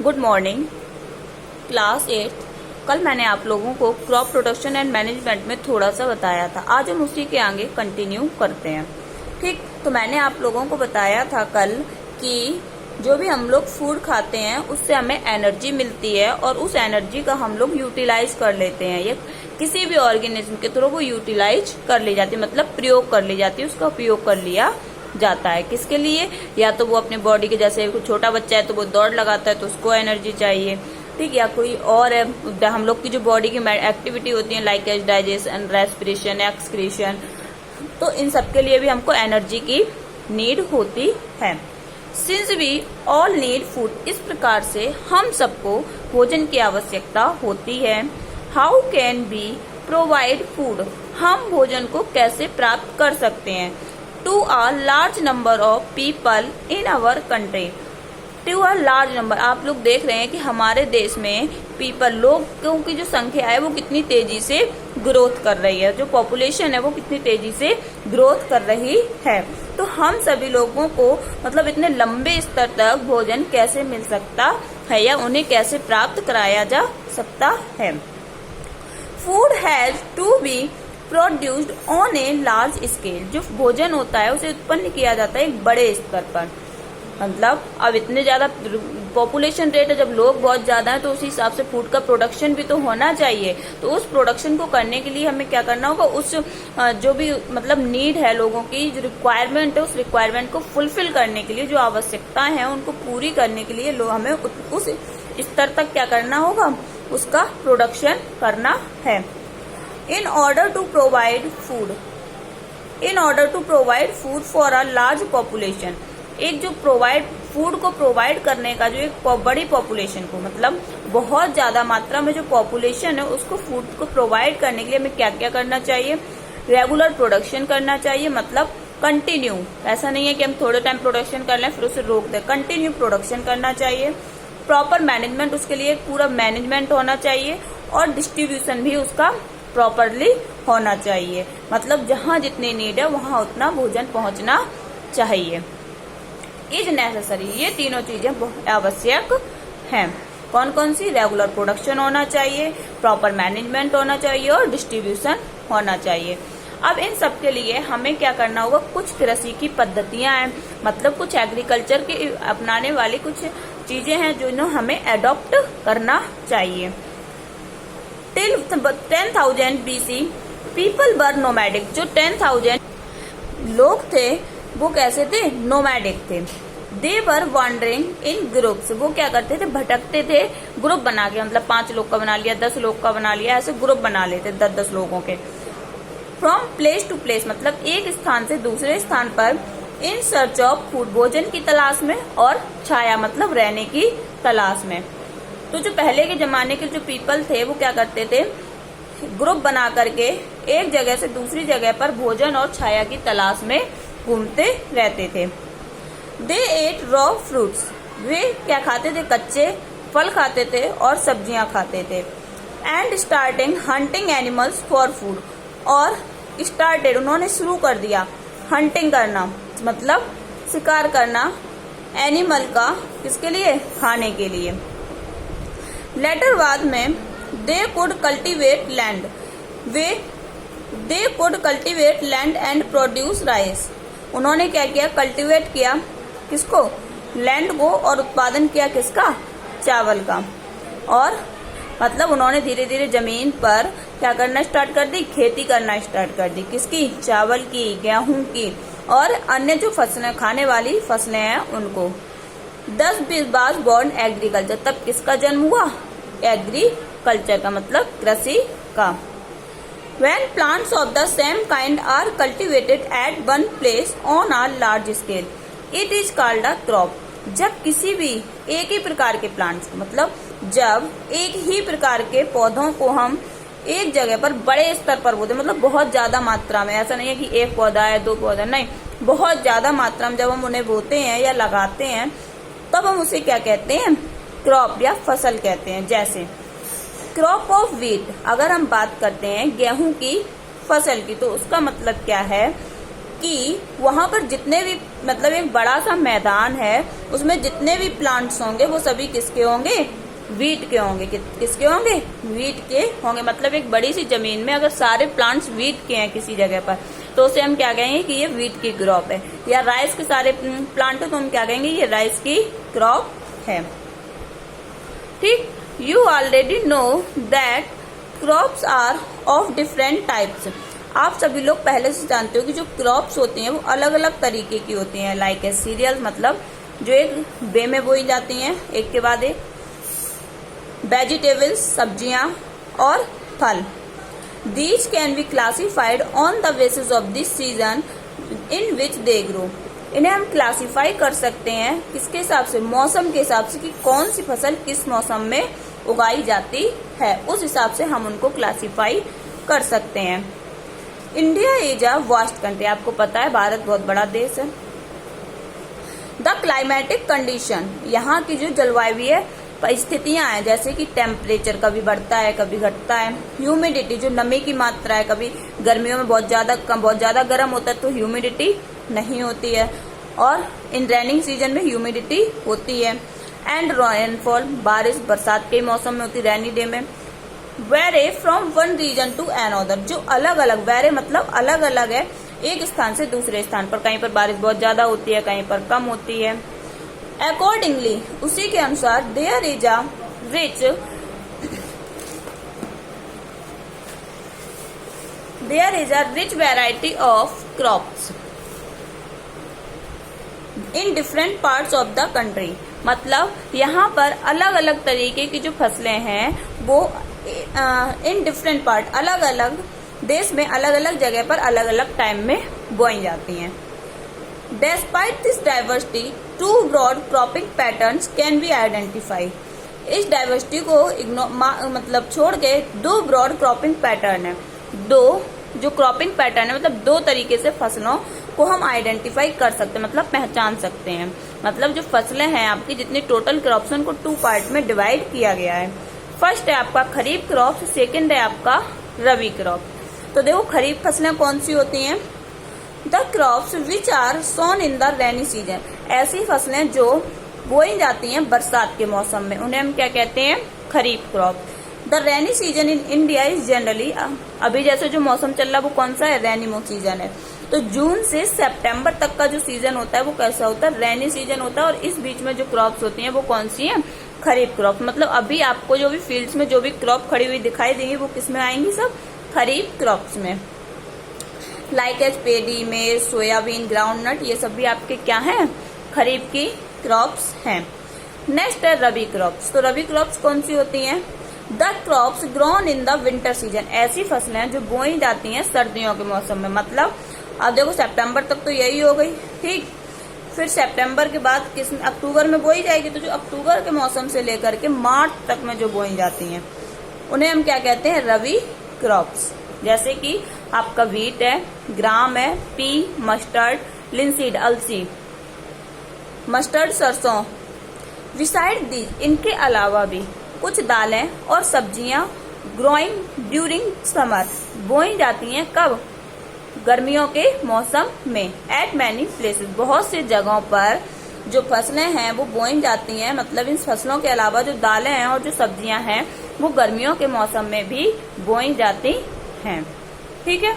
Good morning class 8। कल मैंने आप लोगों को क्रॉप प्रोडक्शन एंड मैनेजमेंट में थोड़ा सा बताया था। आज हम उसी के आगे कंटिन्यू करते हैं। ठीक, तो मैंने आप लोगों को बताया था कल कि जो भी हम लोग फूड खाते हैं उससे हमें एनर्जी मिलती है और उस एनर्जी का हम लोग यूटिलाइज कर लेते हैं। ये किसी भी ऑर्गेनिज्म के थ्रू वो यूटिलाइज कर ली जाती है, मतलब प्रयोग कर ली जाती है, उसका उपयोग कर लिया जाता है। किसके लिए? या तो वो अपने बॉडी के, जैसे कोई छोटा बच्चा है तो वो दौड़ लगाता है तो उसको एनर्जी चाहिए, ठीक, या कोई और है, हम लोग की जो बॉडी की एक्टिविटी होती है like as digestion, respiration, excretion, तो इन सब के लिए भी हमको एनर्जी की नीड होती है। Since we all need food, इस प्रकार से हम सबको भोजन की आवश्यकता होती है। How can be provide food, हम भोजन को कैसे प्राप्त कर सकते हैं। To a large number of people in our country, to a large number, आप लोग देख रहे हैं कि हमारे देश में पीपल, लोगों की जो संख्या है वो कितनी तेजी से ग्रोथ कर रही है, जो पॉपुलेशन है वो कितनी तेजी से ग्रोथ कर रही है। तो हम सभी लोगों को मतलब इतने लंबे स्तर तक भोजन कैसे मिल सकता है या उन्हें कैसे प्राप्त कराया जा सकता है। Food has to be produced on a large scale, जो भोजन होता है उसे उत्पन्न किया जाता है एक बड़े स्तर पर। मतलब अब इतने ज्यादा पॉपुलेशन रेट है, जब लोग बहुत ज्यादा हैं तो उसी हिसाब से फूड का प्रोडक्शन भी तो होना चाहिए। तो उस प्रोडक्शन को करने के लिए हमें क्या करना होगा, उस जो भी मतलब नीड है लोगों की, जो रिक्वायरमेंट है, उस रिक्वायरमेंट को फुलफिल करने के लिए, जो आवश्यकताएं हैं उनको पूरी करने के लिए हमें उस स्तर तक क्या करना होगा, उसका प्रोडक्शन करना है। In order to provide food for a large population, एक जो फूड को प्रोवाइड करने का जो एक बड़ी पॉपुलेशन को, मतलब बहुत ज्यादा मात्रा में जो पॉपुलेशन है उसको फूड को प्रोवाइड करने के लिए हमें क्या क्या करना चाहिए। रेगुलर प्रोडक्शन करना चाहिए, मतलब कंटिन्यू, ऐसा नहीं है कि हम थोड़े टाइम प्रोडक्शन कर लें फिर उसे रोक दें, कंटिन्यू प्रोडक्शन करना चाहिए। प्रॉपर मैनेजमेंट, उसके लिए पूरा मैनेजमेंट होना चाहिए और डिस्ट्रीब्यूशन भी उसका प्रॉपरली होना चाहिए, मतलब जहां जितनी नीड है वहां उतना भोजन पहुंचना चाहिए। इज नेसेसरी, ये तीनों चीजें आवश्यक हैं। कौन कौन सी? रेगुलर प्रोडक्शन होना चाहिए, प्रॉपर मैनेजमेंट होना चाहिए और डिस्ट्रीब्यूशन होना चाहिए। अब इन सब के लिए हमें क्या करना होगा, कुछ कृषि की पद्धतियां हैं, मतलब कुछ एग्रीकल्चर की अपनाने वाली कुछ चीजें हैं जो हमें एडॉप्ट करना चाहिए। Till 10,000 BC people were nomadic, जो 10,000 लोग थे वो कैसे थे? नोमैडिक थे। दे वर वॉन्डरिंग इन ग्रुप्स, वो क्या करते थे? भटकते थे ग्रुप बना के, मतलब 5 लोग का बना लिया, 10 लोग का बना लिया, ऐसे ग्रुप बना लेते 10-10 लोगों के। फ्रॉम प्लेस टू प्लेस, मतलब एक स्थान से दूसरे स्थान पर, इन सर्च ऑफ फूड, भोजन की तलाश में, और छाया मतलब रहने की तलाश में। तो जो पहले के जमाने के जो पीपल थे वो क्या करते थे? ग्रुप बना करके एक जगह से दूसरी जगह पर भोजन और छाया की तलाश में घूमते रहते थे। दे एट रॉ फ्रूट्स, वे क्या खाते थे? कच्चे फल खाते थे और सब्जियां खाते थे। And starting hunting animals for food, और स्टार्टेड, उन्होंने शुरू कर दिया हंटिंग करना, मतलब शिकार करना एनिमल का, किसके लिए? खाने के लिए। लेटर बाद में they could cultivate land, they could cultivate land and produce rice, उन्होंने क्या किया? कल्टीवेट किया किसको? लैंड को, और उत्पादन किया किसका? चावल का। और मतलब उन्होंने धीरे धीरे जमीन पर क्या करना स्टार्ट कर दी? खेती करना स्टार्ट कर दी, किसकी? चावल की, गेहूं की और अन्य जो फसलें, खाने वाली फसलें हैं उनको। 10 वाज बॉर्न एग्रीकल्चर, तब किसका जन्म हुआ? एग्रीकल्चर का, मतलब कृषि का। When plants of the same kind are cultivated at one place on a large scale, it is called a crop. जब किसी भी एक ही प्रकार के प्लांट्स, मतलब जब एक ही प्रकार के पौधों को हम एक जगह पर बड़े स्तर पर बोते, मतलब बहुत ज्यादा मात्रा में, ऐसा नहीं है कि एक पौधा है 2 पौधा, नहीं, बहुत ज्यादा मात्रा में जब हम उन्हें बोते हैं या लगाते हैं तब हम उसे क्या कहते हैं? क्रॉप या फसल कहते हैं। जैसे क्रॉप ऑफ व्हीट, अगर हम बात करते हैं गेहूं की फसल की, तो उसका मतलब क्या है कि वहां पर जितने भी मतलब एक बड़ा सा मैदान है उसमें जितने भी प्लांट्स होंगे वो सभी किसके होंगे, वीट के होंगे। किसके होंगे, वीट के होंगे। मतलब एक बड़ी सी जमीन में अगर सारे प्लांट्स वीट के हैं किसी जगह पर, तो उसे हम क्या कहेंगे कि ये वीट की क्रॉप है। या राइस के सारे प्लांट हो तो हम क्या कहेंगे, ये राइस की क्रॉप है। ठीक, you already know that crops are of different types. आप सभी लोग पहले से जानते हो कि जो क्रॉप्स होती हैं वो अलग अलग तरीके की होती हैं। लाइक ए सीरियल, मतलब जो एक वे में बोई जाती हैं एक के बाद एक। वेजिटेबल्स, सब्जियां और फल। These can be classified on the basis of the season in which they grow. इन्हें हम क्लासीफाई कर सकते हैं किसके हिसाब से, मौसम के हिसाब से, कि कौन सी फसल किस मौसम में उगाई जाती है, उस हिसाब से हम उनको क्लासीफाई कर सकते हैं। India is a vast country, आपको पता है भारत बहुत बड़ा देश है। द क्लाइमेटिक कंडीशन, यहाँ की जो जलवायु परिस्थितियां हैं, जैसे कि टेम्परेचर कभी बढ़ता है कभी घटता है। ह्यूमिडिटी, जो नमी की मात्रा है, कभी गर्मियों में बहुत ज्यादा गर्म होता है तो ह्यूमिडिटी नहीं होती है, और इन रेनिंग सीजन में ह्यूमिडिटी होती है। एंड रेनफॉल, बारिश बरसात के मौसम में होती है, रेनी डे में। Vary from one region to another, जो अलग अलग, वेरे मतलब अलग अलग है, एक स्थान से दूसरे स्थान पर। कहीं पर बारिश बहुत ज्यादा होती है, कहीं पर कम होती है। अकॉर्डिंगली, उसी के अनुसार, there is a rich variety of crops in different parts of the country. मतलब यहाँ पर अलग अलग तरीके की जो फसलें हैं वो इन डिफरेंट पार्ट, अलग अलग देश में अलग अलग जगह पर अलग अलग टाइम में बोई जाती हैं। Despite this diversity, two broad cropping patterns can be identified. इस डाइवर्सिटी को मतलब छोड़ के दो ब्रॉड क्रॉपिंग पैटर्न है। दो जो क्रॉपिंग पैटर्न है, मतलब दो तरीके से फसलों को हम आइडेंटिफाई कर सकते हैं, मतलब पहचान सकते हैं। मतलब जो फसलें हैं आपकी, जितनी टोटल क्रॉप्स हैं, उनको टू पार्ट में डिवाइड किया गया है। फर्स्ट है आपका खरीफ क्रॉप, सेकेंड है आपका रबी क्रॉप। तो देखो खरीफ फसलें कौन सी होती हैं, the crops which are sown in the rainy season. ऐसी फसलें जो बोई जाती हैं बरसात के मौसम में, उन्हें हम क्या कहते हैं, kharif crop. The rainy season in India is generally, अभी जैसे जो मौसम चल रहा है वो कौन सा है, रेनी सीजन है। तो जून से सितंबर तक का जो सीजन होता है वो कैसा होता है, रेनी सीजन होता है। और इस बीच में जो क्रॉप्स होती हैं वो कौन सी हैं, खरीफ क्रॉप। मतलब अभी आपको जो भी फील्ड्स में जो भी क्रॉप खड़ी हुई दिखाई देंगी वो किस में आएंगी, सब खरीफ क्रॉप्स में। लाइक एज पेडी, मेज, सोयाबीन, ग्राउंडनट, ये सब भी आपके क्या हैं, खरीफ की क्रॉप्स हैं। नेक्स्ट है रबी क्रॉप्स। तो रबी क्रॉप्स कौन सी होती हैं, the crops grown in the winter season. ऐसी फसलें जो बोई जाती हैं सर्दियों के मौसम में। मतलब अब देखो सितंबर तक तो यही हो गई, ठीक। फिर सितंबर के बाद अक्टूबर में बोई जाएगी। तो जो अक्टूबर के मौसम से लेकर के मार्च तक में जो बोई जाती हैं उन्हें हम क्या कहते हैं, रबी क्रॉप्स। जैसे कि आपका व्हीट है, ग्राम है, पी, मस्टर्ड, लिंसीड, अलसी, मस्टर्ड, सरसों। बिसाइड दीज, इनके अलावा भी कुछ दालें और सब्जियां ग्रोइंग ड्यूरिंग समर, बोई जाती हैं कब, गर्मियों के मौसम में। एट मैनी प्लेसेस, बहुत सी जगहों पर जो फसलें हैं वो बोई जाती हैं। मतलब इन फसलों के अलावा जो दालें हैं और जो सब्जियां हैं वो गर्मियों के मौसम में भी बोई जाती हैं। ठीक है।